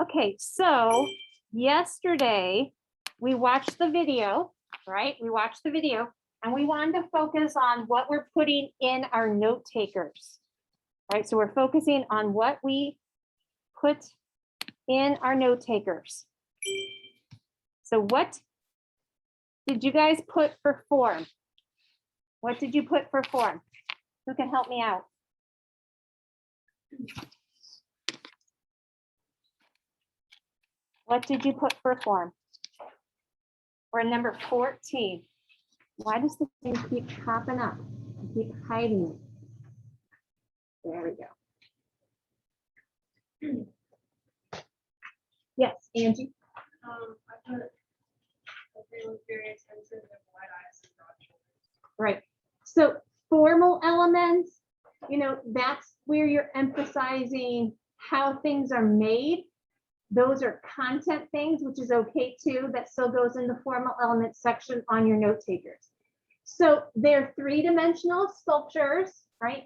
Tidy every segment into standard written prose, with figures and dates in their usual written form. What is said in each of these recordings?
Okay, so yesterday we watched the video, right? We watched the video and we wanted to focus on what we're putting in our note takers, right? So we're focusing on what we put in our note takers. So what did you guys put for form? What did you put for form? Who can help me out? What did you put for form? We're number 14. Why does the thing keep popping up? Keep hiding it. There we go. Yes, Angie. I put they look very attentive and wide eyes and broad shoulders. Right. So formal elements, that's where you're emphasizing how things are made. Those are content things, which is okay too. That still goes in the formal elements section on your note takers. So they're three-dimensional sculptures, right?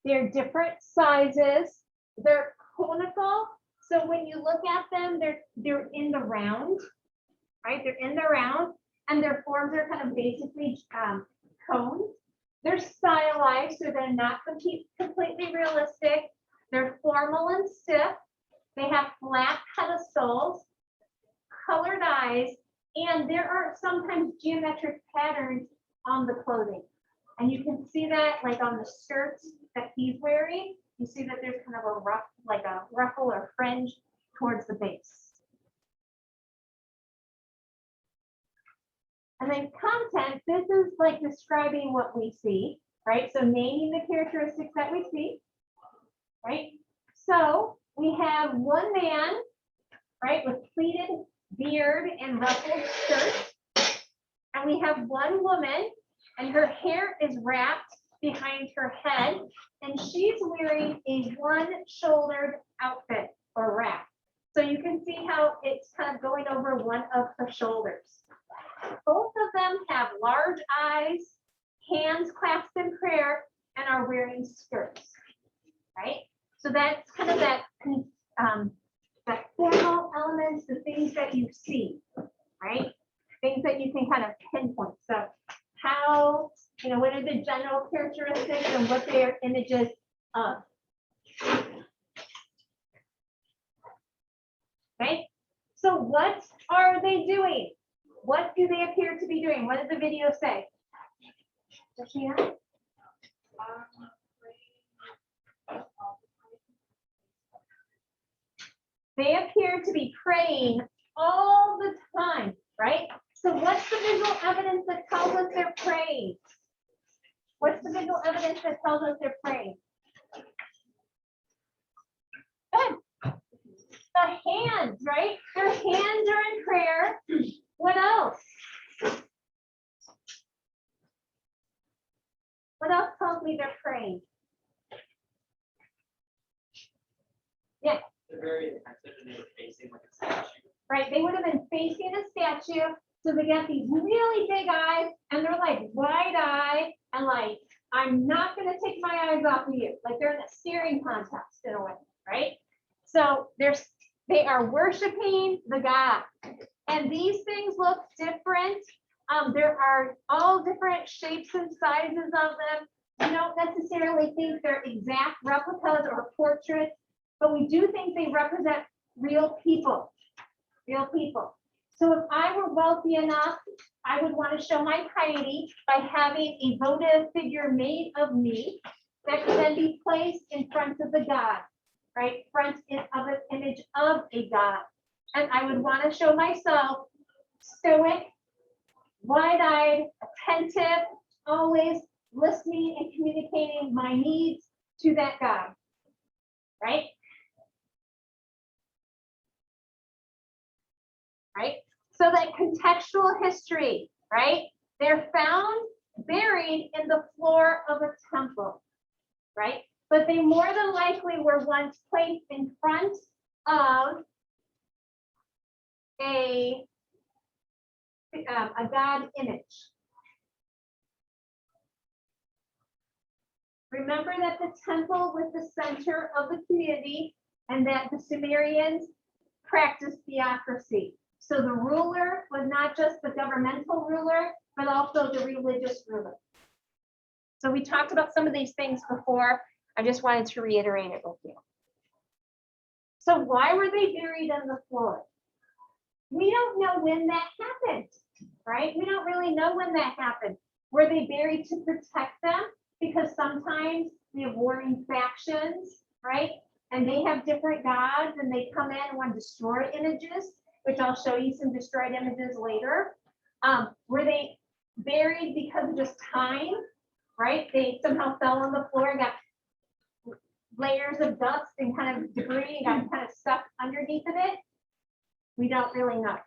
They're different sizes. They're conical. So when you look at them, they're in the round, right? They're in the round, and their forms are kind of basically cones. They're stylized, so they're not completely realistic. They're formal and stiff. They have flat pedestals, colored eyes, and there are sometimes geometric patterns on the clothing. And you can see that like on the skirts that he's wearing. You see that there's kind of a rough, like a ruffle or fringe towards the base. And then content, this is like describing what we see, right? So naming the characteristics that we see, right? So we have one man, right, with pleated beard and ruffled skirt. And we have one woman, and her hair is wrapped behind her head, and she's wearing a one-shouldered outfit or wrap. So you can see how it's kind of going over one of her shoulders. Both of them have large eyes, hands clasped in prayer, and are wearing skirts, right? So that's kind of that formal elements, the things that you see, right? Things that you can kind of pinpoint. So how, what are the general characteristics and what they are images of? Okay, so what are they doing? What do they appear to be doing? What did the video say? They appear to be praying all the time, right? So what's the visual evidence that tells us they're praying? What's the visual evidence that tells us they're praying? Good. The hands, right? Their hands are in prayer. What else? What else tells me they're praying? Yeah. They're very attentive and they were facing like a statue. Right, they would have been facing a statue. So they got these really big eyes and they're like wide-eyed and like, I'm not gonna take my eyes off of you. Like they're in a staring contest in a way, right? So they are worshiping the God. And these things look different. There are all different shapes and sizes of them. We don't necessarily think they're exact replicas or portraits, but we do think they represent real people. Real people. So if I were wealthy enough, I would want to show my piety by having a votive figure made of me that could then be placed in front of the God, right? Front of an image of a God. And I would want to show myself stoic, wide-eyed, attentive, always listening and communicating my needs to that God, right? Right? So that contextual history, right? They're found buried in the floor of a temple, right? But they more than likely were once placed in front of a God image. Remember that the temple was the center of the community and that the Sumerians practiced theocracy. So the ruler was not just the governmental ruler, but also the religious ruler. So we talked about some of these things before. I just wanted to reiterate it with you. So why were they buried on the floor? We don't know when that happened, right? We don't really know when that happened. Were they buried to protect them? Because sometimes we have warring factions, right? And they have different gods and they come in and want to destroy images, which I'll show you some destroyed images later. Were they buried because of just time, right? They somehow fell on the floor and got layers of dust and kind of debris and got kind of stuck underneath of it. We don't really know.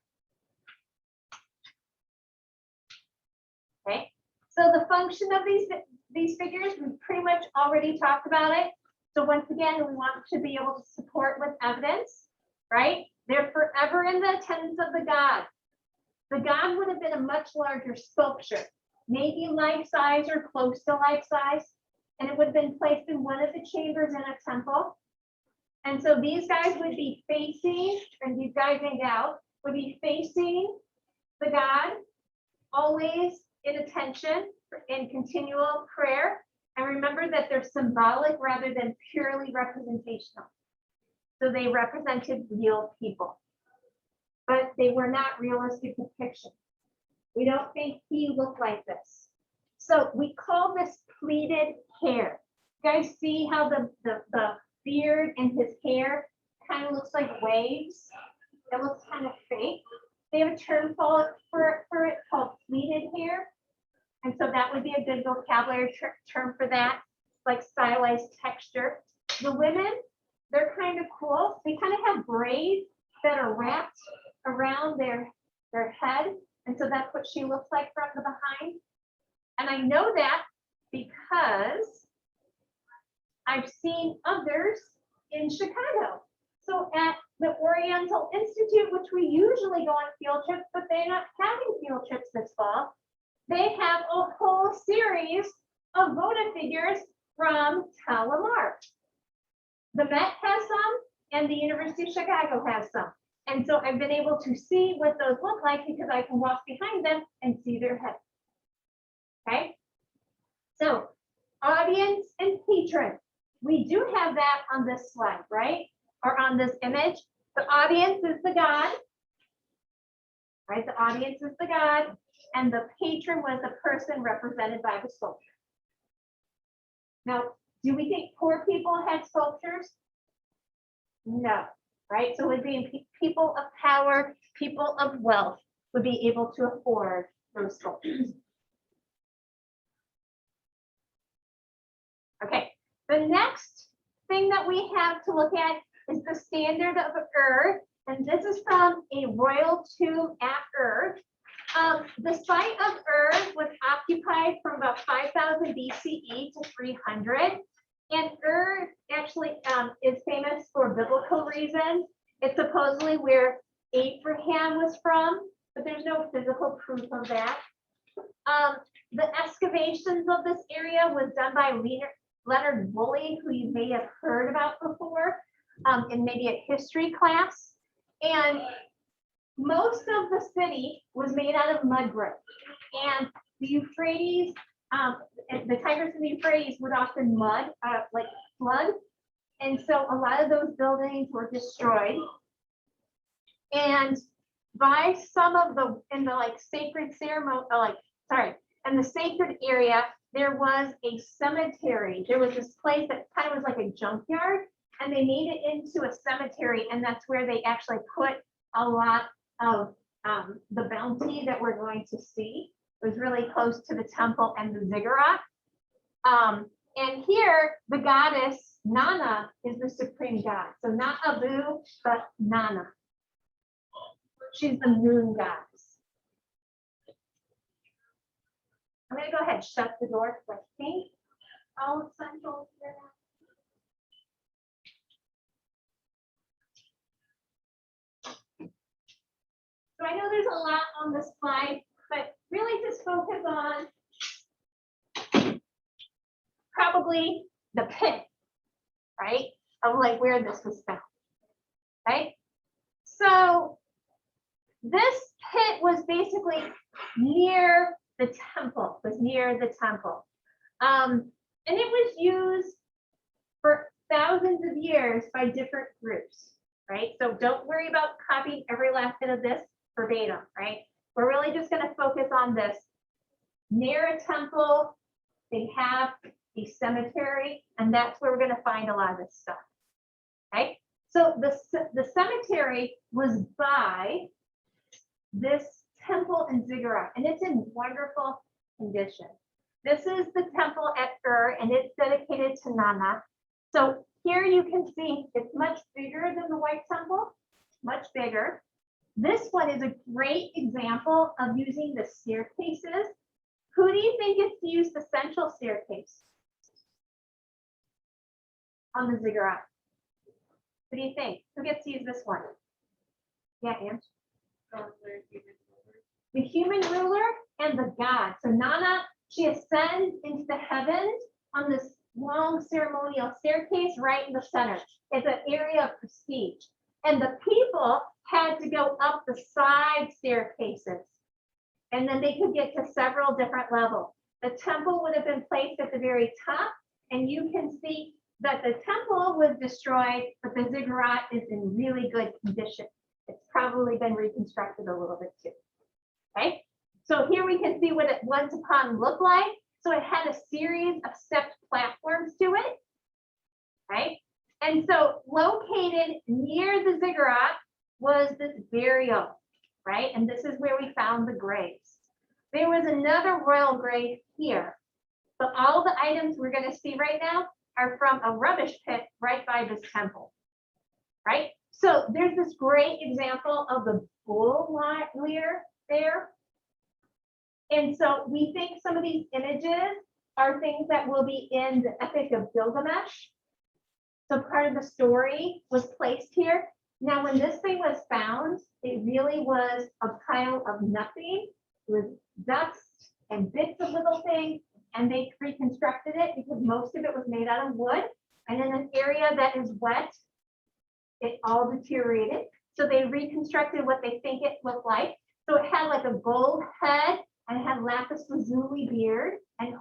Okay, so the function of these figures, we pretty much already talked about it. So once again, we want to be able to support with evidence, right? They're forever in the attendance of the god. The god would have been a much larger sculpture, maybe life size or close to life size, and it would have been placed in one of the chambers in a temple. And so these guys would be facing, and these guys and gals would be facing the god, always in attention, in continual prayer. And remember that they're symbolic rather than purely representational. So they represented real people, but they were not realistic depictions. We don't think he looked like this. So we call this pleated hair. You guys see how the beard and his hair kind of looks like waves? It looks kind of fake. They have a term for it called pleated hair. And so that would be a good vocabulary term for that, like stylized texture. The women, they're kind of cool. They kind of have braids that are wrapped around their head. And so that's what she looks like from the behind. And I know that because I've seen others in Chicago. So at the Oriental Institute, which we usually go on field trips, but they're not having field trips this fall, they have a whole series of votive figures from Tell Asmar. The Met has some, and the University of Chicago has some. And so I've been able to see what those look like because I can walk behind them and see their head. Okay, so audience and patron. We do have that on this slide, right? Or on this image. The audience is the god, right? The audience is the god, and the patron was the person represented by the sculpture. Now, do we think poor people had sculptures? No, right? So it would be people of power, people of wealth would be able to afford those sculptures. Okay, the next thing that we have to look at is the standard of Ur, and this is from a royal tomb at Ur. The site of Ur was occupied from about 5000 BCE to 300, and Ur actually is famous for biblical reasons. It's supposedly where Abraham was from, but there's no physical proof of that. The excavations of this area was done by Leonard Woolley, who you may have heard about before in maybe a history class. And most of the city was made out of mud brick. And the Euphrates, the Tigris and the Euphrates would often like flood. And so a lot of those buildings were destroyed. And by some of in the like sacred ceremony, in the sacred area, there was a cemetery. There was this place that kind of was like a junkyard, and they made it into a cemetery, and that's where they actually put a lot of the bounty that we're going to see. It was really close to the temple and the ziggurat. And here, the goddess Nana is the supreme god. So not Abu, but Nana. She's the moon goddess. I'm going to go ahead and shut the door because I think all essentials here now. So I know there's a lot on this slide, but really just focus on probably the pit, right? Of like where this was found, right? So this pit was basically near the temple, and it was used for thousands of years by different groups, right? So don't worry about copying every last bit of this verbatim, right? We're really just going to focus on this. Near a temple, they have a cemetery, and that's where we're going to find a lot of this stuff, right? So the cemetery was by this temple in Ziggurat, and it's in wonderful condition. This is the temple at Ur, and it's dedicated to Nana. So here you can see it's much bigger than the White Temple, much bigger. This one is a great example of using the staircases. Who do you think gets to use the central staircase on the Ziggurat? What do you think? Who gets to use this one? Yeah, Ange. The human ruler and the god. So Nana, she ascends into the heavens on this long ceremonial staircase right in the center. It's an area of prestige. And the people had to go up the side staircases. And then they could get to several different levels. The temple would have been placed at the very top. And you can see that the temple was destroyed, but the ziggurat is in really good condition. It's probably been reconstructed a little bit too. Okay, so here we can see what it once upon looked like. So it had a series of stepped platforms to it, right? And so located near the ziggurat was this burial, right? And this is where we found the graves. There was another royal grave here, but all the items we're going to see right now are from a rubbish pit right by this temple, right? So there's this great example of the bull leer there. And so we think some of these images are things that will be in the Epic of Gilgamesh. So part of the story was placed here. Now, when this thing was found, it really was a pile of nothing. It was dust and bits of little things, and they reconstructed it because most of it was made out of wood. And in an area that is wet, it all deteriorated. So they reconstructed what they think it looked like. So it had like a gold head, and it had lapis lazuli beard and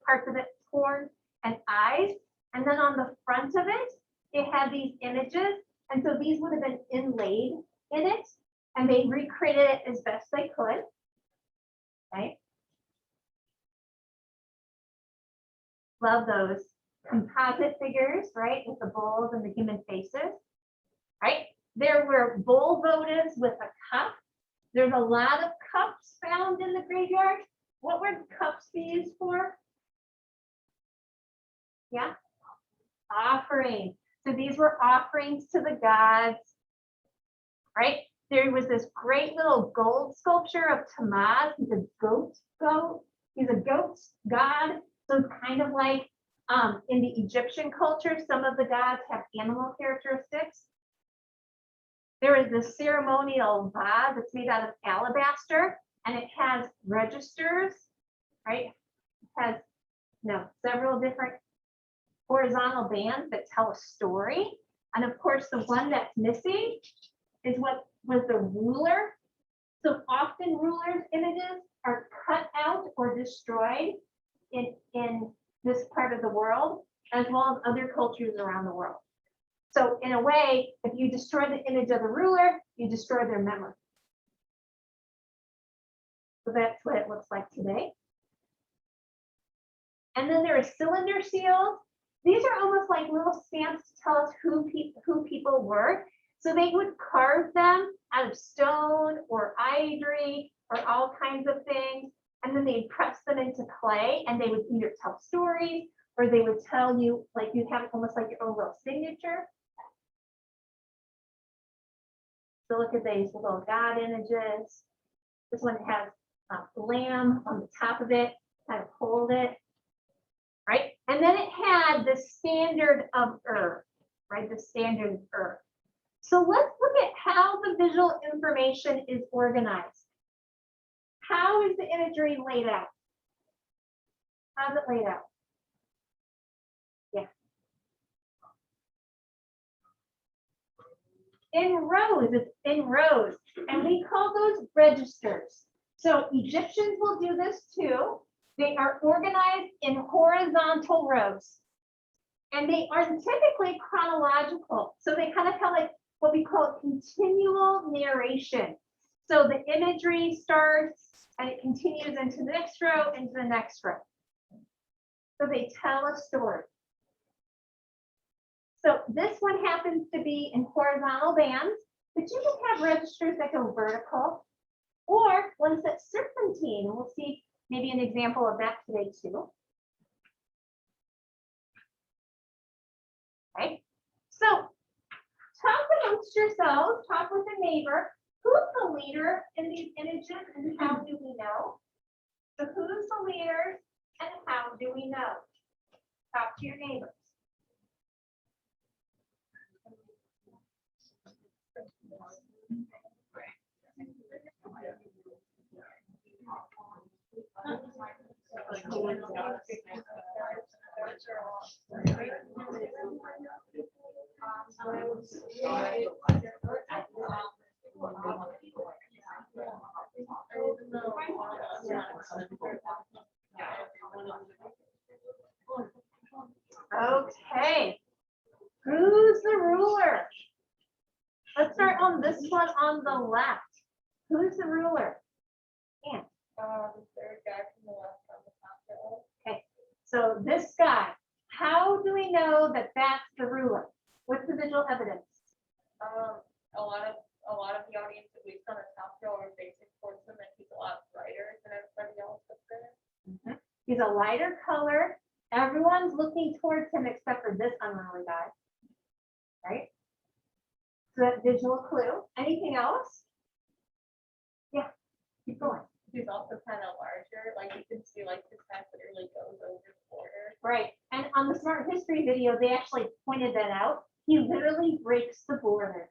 parts of it horns and eyes. And then on the front of it, it had these images. And so these would have been inlaid in it, and they recreated it as best they could. Right? Love those composite figures, right? With the bulls and the human faces. Right? There were bull votives with a cup. There's a lot of cups found in the graveyard. What were cups be used for? Yeah, offering. So these were offerings to the gods, right? There was this great little gold sculpture of Tammuz. He's a goat. He's a goat god. So it's kind of like in the Egyptian culture, some of the gods have animal characteristics. There is this ceremonial vase that's made out of alabaster, and it has registers, right? It has several different horizontal bands that tell a story. And of course, the one that's missing is what was the ruler. So often rulers' images are cut out or destroyed in this part of the world, as well as other cultures around the world. So in a way, if you destroy the image of the ruler, you destroy their memory. So that's what it looks like today. And then there are cylinder seals. These are almost like little stamps to tell us who people were. So they would carve them out of stone or ivory or all kinds of things. And then they'd press them into clay, and they would either tell stories or they would tell you, like you have almost like your own little signature. So look at these little God images. This one has a lamb on the top of it, kind of hold it, right? And then it had the standard of Ur, right? The standard of Ur. So let's look at how the visual information is organized. How is the imagery laid out? How's it laid out? Yeah. in rows, it's in rows. And we call those registers. So Egyptians will do this too. They are organized in horizontal rows. And they are typically chronological. So they kind of have like what we call continual narration. So the imagery starts and it continues into the next row, into the next row. So they tell a story. So this one happens to be in horizontal bands, but you can have registers that go vertical or ones that serpentine. We'll see maybe an example of that today too. Okay, so talk amongst yourselves, talk with a neighbor. Who's the leader in these images and how do we know? So who's the leader and how do we know? Talk to your neighbors. Okay, who's the ruler? Let's start on this one on the left. Who's the ruler? And Third guy from the left on the top row. okay, so this guy, how do we know that that's the ruler? What's the visual evidence? A lot of the audience, at least on the top row, are facing towards him, and he's a lot brighter than everybody else up there. He's a lighter color. Everyone's looking towards him except for this unruly guy, right? So that visual clue. Anything else? Yeah, keep going. He's also kind of larger, like you can see, like his head literally goes over the border. Right, and on the Smart History video, they actually pointed that out. He literally breaks the border.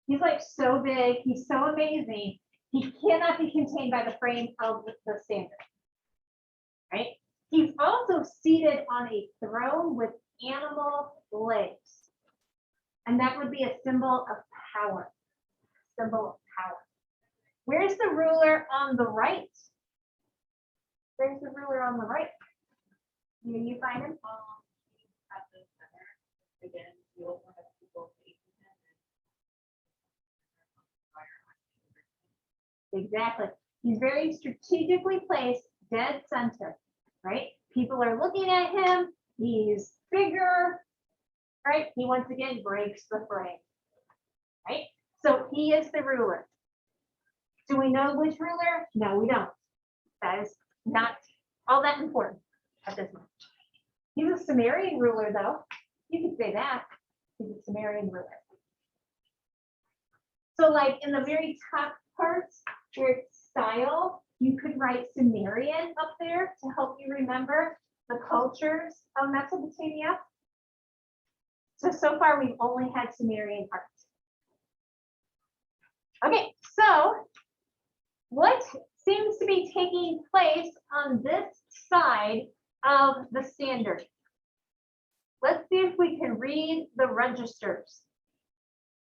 He's like so big, he's so amazing. He cannot be contained by the frame of the standard, right? He's also seated on a throne with animal legs. And that would be a symbol of power, symbol of power. Where's the ruler on the right? Where's the ruler on the right? You find him? At the center, again, you also have people facing him. Exactly. He's very strategically placed dead center, right? People are looking at him. He's bigger, right? He once again breaks the frame, right? So he is the ruler. Do we know which ruler? No, we don't. That is not all that important at this moment. He's a Sumerian ruler, though. You could say that. He's a Sumerian ruler. So like in the very top parts where it's style, you could write Sumerian up there to help you remember the cultures of Mesopotamia. So far we've only had Sumerian art. Okay, so what seems to be taking place on this side of the standard? Let's see if we can read the registers.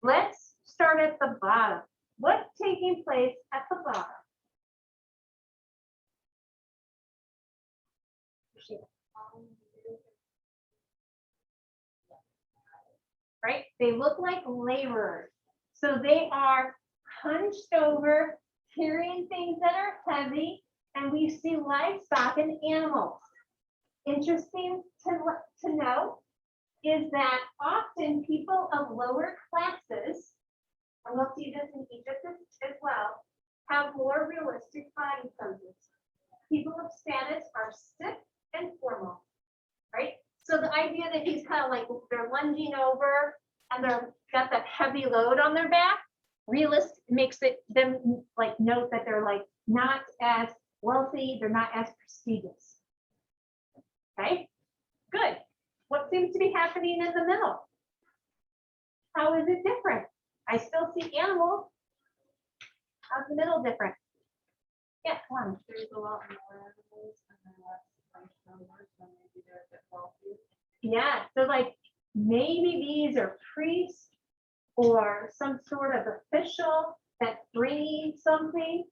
Let's start at the bottom. What's taking place at the bottom? Right? They look like laborers. So they are hunched over, carrying things that are heavy, and we see livestock and animals. Interesting to know is that often people of lower classes, and we'll see this in Egypt as well, have more realistic body poses. People of status are stiff and formal, right? So the idea that he's kind of like they're lunging over and they're got that heavy load on their back, realist makes it them like note that they're like not as wealthy, they're not as prestigious. Okay, good. What seems to be happening in the middle? How is it different? I still see animals. How's the middle different? Yeah, come on. There's a lot more animals and then less hunched over, so maybe they're a bit wealthy. Yeah, so like maybe these are priests or some sort of official that's bringing something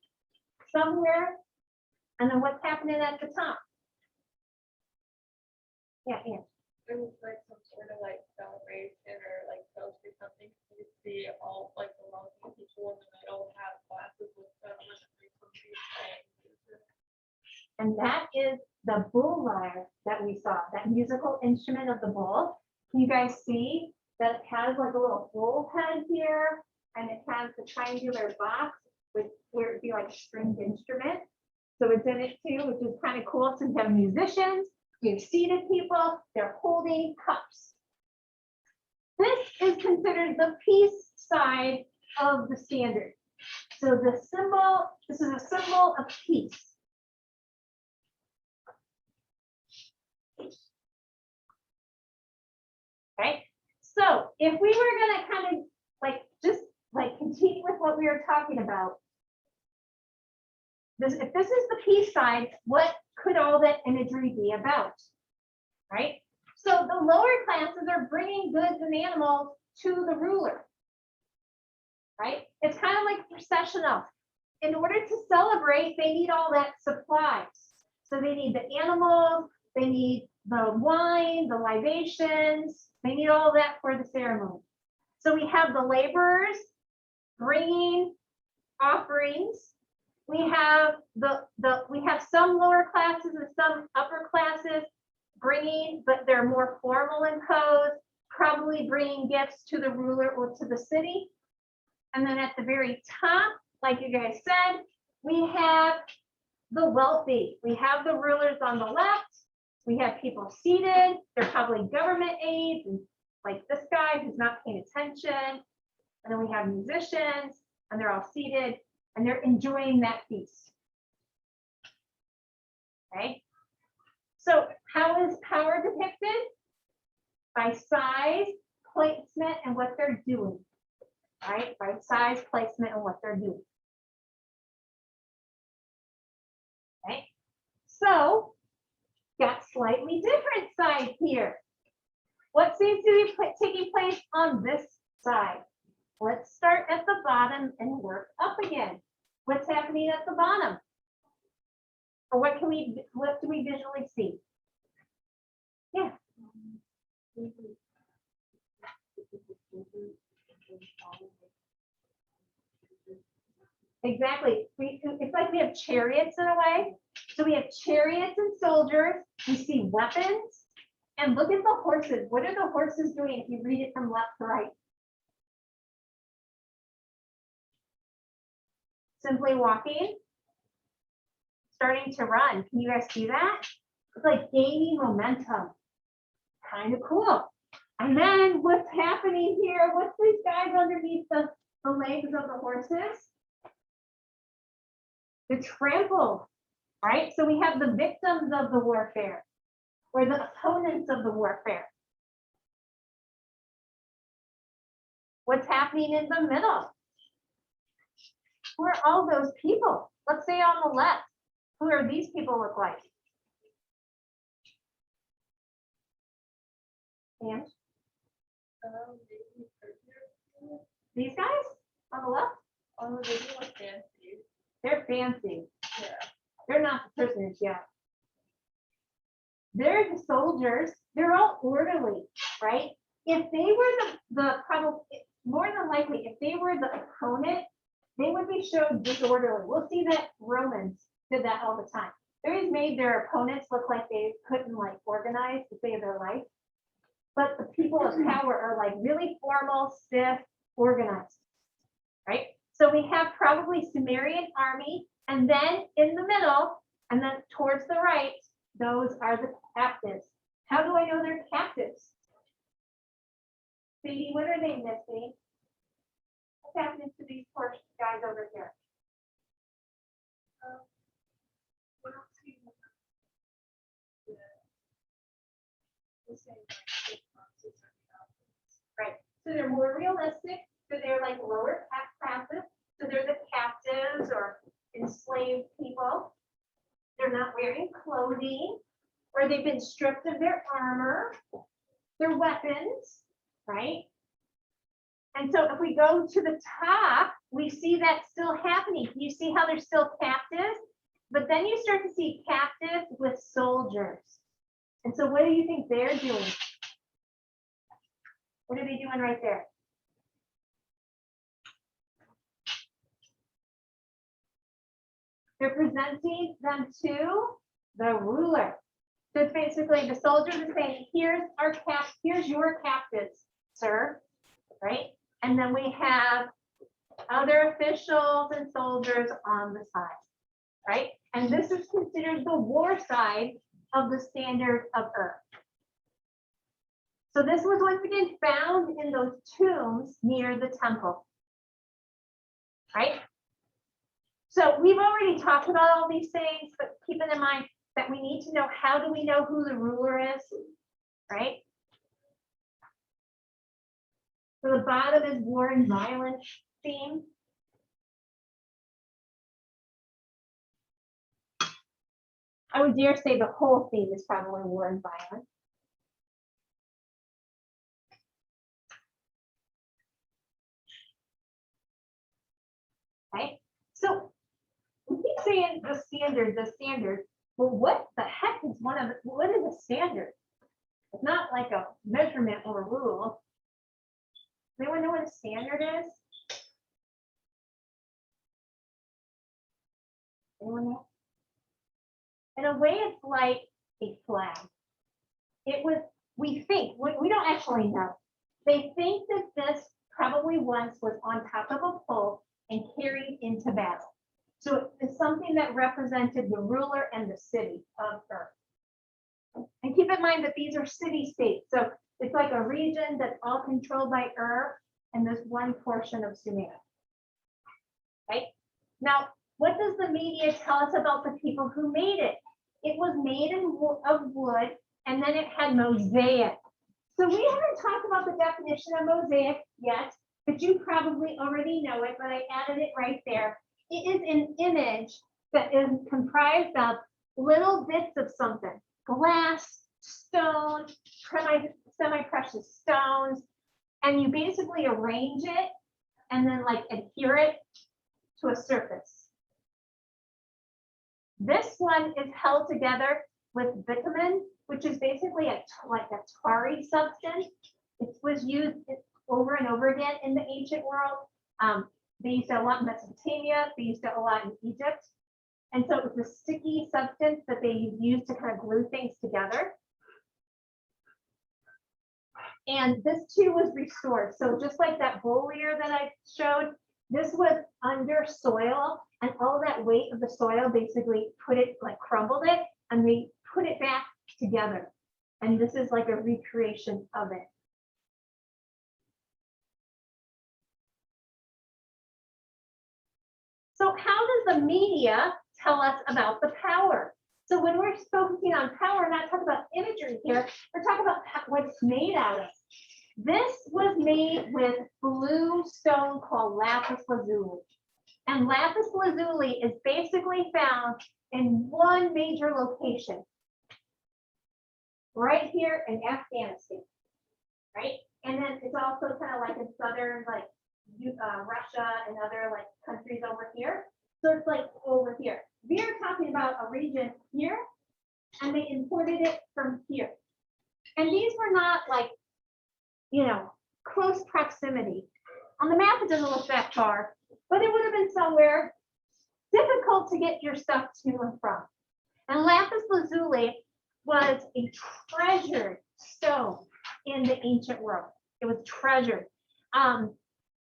somewhere. And then what's happening at the top? Yeah, yeah. It was like some sort of like celebration or like toast or something. You see all like the wealthy people in the middle have glasses with them and there's somebody playing music. And that is the bull lyre that we saw, that musical instrument of the bull. Can you guys see that it has like a little bull head here, and it has the triangular box with where it'd be like a stringed instrument. So it's in it too, which is kind of cool. So we have musicians, we have seated people, they're holding cups. This is considered the peace side of the standard. So the symbol, this is a symbol of peace. Okay, so if we were gonna kind of like, just like continue with what we were talking about, if this is the peace side, what could all that imagery be about, right? So the lower classes are bringing goods and animals to the ruler, right? It's kind of like processional. In order to celebrate, they need all that supplies. So they need the animals, they need the wine, the libations, they need all that for the ceremony. So we have the laborers bringing offerings. We have we have some lower classes and some upper classes bringing, but they're more formal in code, probably bringing gifts to the ruler or to the city. And then at the very top, like you guys said, we have the wealthy. We have the rulers on the left. We have people seated. They're probably government aides, and like this guy who's not paying attention. And then we have musicians, and they're all seated, and they're enjoying that feast. Okay. So how is power depicted? By size, placement, and what they're doing. Right? By size, placement, and what they're doing. Okay. So got slightly different side here. What seems to be taking place on this side? Let's start at the bottom and work up again. What's happening at the bottom? Or what do we visually see? Yeah. Exactly. It's like we have chariots in a way. So we have chariots and soldiers. We see weapons. And look at the horses. What are the horses doing if you read it from left to right? Simply walking, starting to run. Can you guys see that? It's like gaining momentum. Kind of cool. And then what's happening here? What's these guys underneath the legs of the horses? They're trampled, right? So we have the victims of the warfare, or the opponents of the warfare. What's happening in the middle? Who are all those people? Let's say on the left, who are these people look like? And these guys on the left? Oh, they do look fancy. They're fancy. Yeah. They're not the prisoners yet. They're the soldiers. They're all orderly, right? If they were the probably, more than likely, if they were the opponent, they would be shown disorderly. We'll see that Romans did that all the time. They always made their opponents look like they couldn't like organize to save their life. But the people of power are like really formal, stiff, organized, right? So we have probably Sumerian army, and then in the middle, and then towards the right, those are the captives. How do I know they're captives? Sadie, what are they missing? What's happening to these poor guys over here? We're not seeing Right. So they're more realistic. So they're like lower classes. So they're the captives or enslaved people. They're not wearing clothing, or they've been stripped of their armor, their weapons, right? And so if we go to the top, we see that still happening. You see how they're still captives, but then you start to see captives with soldiers. And so what do you think they're doing? What are they doing right there? They're presenting them to the ruler. So it's basically the soldiers are saying, here's your captives, sir, right? And then we have other officials and soldiers on the side, right? And this is considered the war side of the standard of Earth. So this was once again found in those tombs near the temple, right? So we've already talked about all these things, but keeping in mind that we need to know, how do we know who the ruler is, right? So the bottom is war and violence theme. I would dare say the whole theme is probably war and violence. Okay, so we keep saying the standard, the standard. Well, what the heck is what is a standard? It's not like a measurement or a rule. Does anyone know what a standard is? Anyone know? In a way, it's like a flag. It was, we think, we don't actually know. They think that this probably once was on top of a pole and carried into battle. So it's something that represented the ruler and the city of Earth. And keep in mind that these are city-states. So it's like a region that's all controlled by Earth and this one portion of Sumer. Right? Now, what does the media tell us about the people who made it? It was made of wood, and then it had mosaic. So we haven't talked about the definition of mosaic yet, but you probably already know it, but I added it right there. It is an image that is comprised of little bits of something: glass, stone, semi-precious stones, and you basically arrange it and then like adhere it to a surface. This one is held together with bitumen, which is basically like a tarry substance. It was used over and over again in the ancient world. They used it a lot in Mesopotamia. They used it a lot in Egypt. And so it was a sticky substance that they used to kind of glue things together. And this too was restored. So just like that bollier that I showed, this was under soil, and all that weight of the soil basically crumbled it, and they put it back together. And this is like a recreation of it. So how does the media tell us about the power? So when we're focusing on power, we're not talking about imagery here, we're talking about what it's made out of. This was made with blue stone called lapis lazuli. And lapis lazuli is basically found in one major location, right here in Afghanistan, right? And then it's also kind of like in southern, like Russia and other like countries over here. So it's like over here. We're talking about a region here, and they imported it from here. And these were not like, you know, close proximity. On the map, it doesn't look that far, but it would have been somewhere difficult to get your stuff to and from. And lapis lazuli was a treasured stone in the ancient world. It was treasured.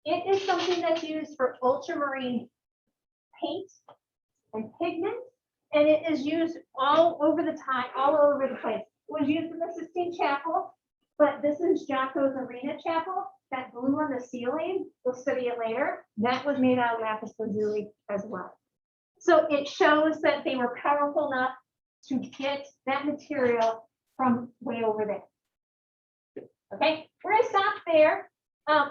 It is something that's used for ultramarine paint and pigment, and it is used all over the place. It was used in the Sistine Chapel, but this is Jocko's Arena Chapel. That blue on the ceiling, we'll study it later. That was made out of lapis lazuli as well. So it shows that they were powerful enough to get that material from way over there. Okay, we're gonna stop there.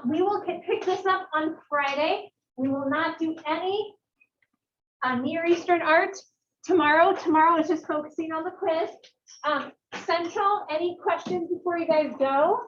We will pick this up on Friday. We will not do any Near Eastern art tomorrow. Tomorrow is just focusing on the quiz. Central, any questions before you guys go?